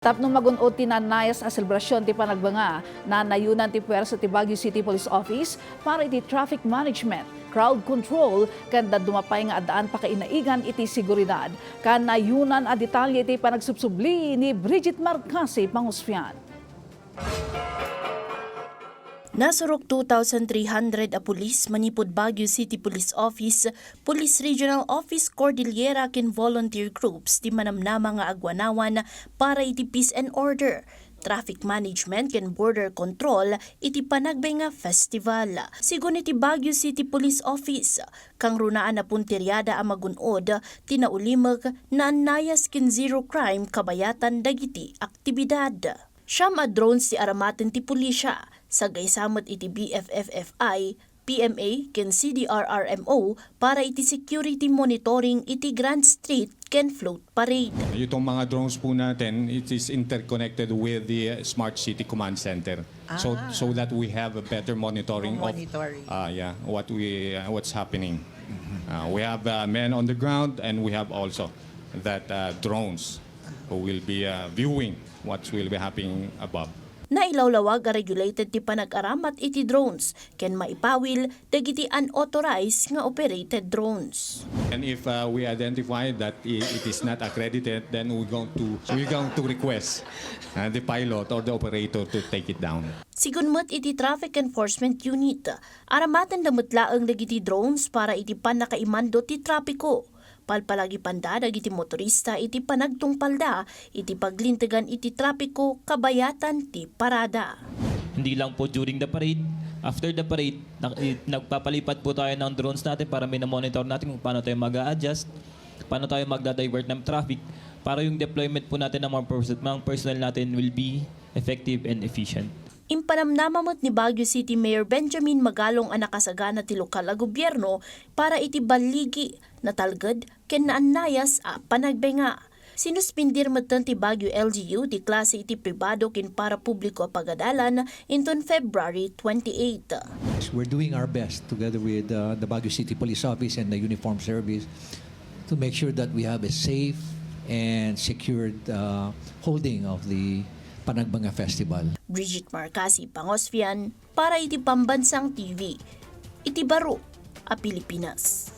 Tapno magunod ti nanayas a selebrasyon ti Panagbenga na nayunan ti puwersa ti Baguio City Police Office para iti traffic management, crowd control, kanda dumapay nga adaan pa kainaigan iti seguridad. Kan nayunan a detalye iti panagsubsubli ni Bridget Marcasi Pangosfian. Nasurok 2,300 a pulis manipod Baguio City Police Office, Police Regional Office Cordillera ken volunteer groups ti manamnama nga agwanawan para iti peace and order, traffic management ken border control iti Panagbenga Festival. Sigun iti Baguio City Police Office, kang runaan na puntiryada a magunod, tinaulimag na nayas ken zero crime kabayatan dagiti aktibidad. Siyam a drones ti aramaten ti pulisya, sagay samot iti BFFFI, PMA ken CDRRMO para iti security monitoring iti Grand Street ken float parade. Itong mga drones po natin, it is interconnected with the Smart City Command Center. So that we have a better monitoring of what's happening. We have men on the ground and we have also that drones who will be viewing what will be happening above. Nailawlawag a regulated ti panag-aramat iti drones ken maipawil dagiti unauthorized nga operated drones. And if we identify that it is not accredited, then we're going to request the pilot or the operator to take it down. Sigunmet iti Traffic Enforcement Unit, aramaten damutlaeng dagiti drones para iti panakaimando ti trapiko. Palpalagi panda dagiti motorista iti panagtungpalda, iti paglintegan iti trapiko kabayatan ti parada. Hindi lang po during the parade, after the parade, nagpapalipat po tayo ng drones natin para monitor natin kung paano tayo mag-a-adjust, paano tayo magda-divert ng traffic, para yung deployment po natin ng mga personnel natin will be effective and efficient. Impanamnamamot ni Baguio City Mayor Benjamin Magalong ang nakasagana ti lokal a gobyerno para iti baligi na talged ken naannayas a Panagbenga. Sinuspindir metten ti Baguio LGU ti klase iti pribado ken para publiko a pagadalan inton February 28. We're doing our best together with the Baguio City Police Office and the Uniform Service to make sure that we have a safe and secured holding of the Panagbenga Festival. Bridget Marcasi Pangosfian para iti Pambansang TV. Iti Baro a Pilipinas.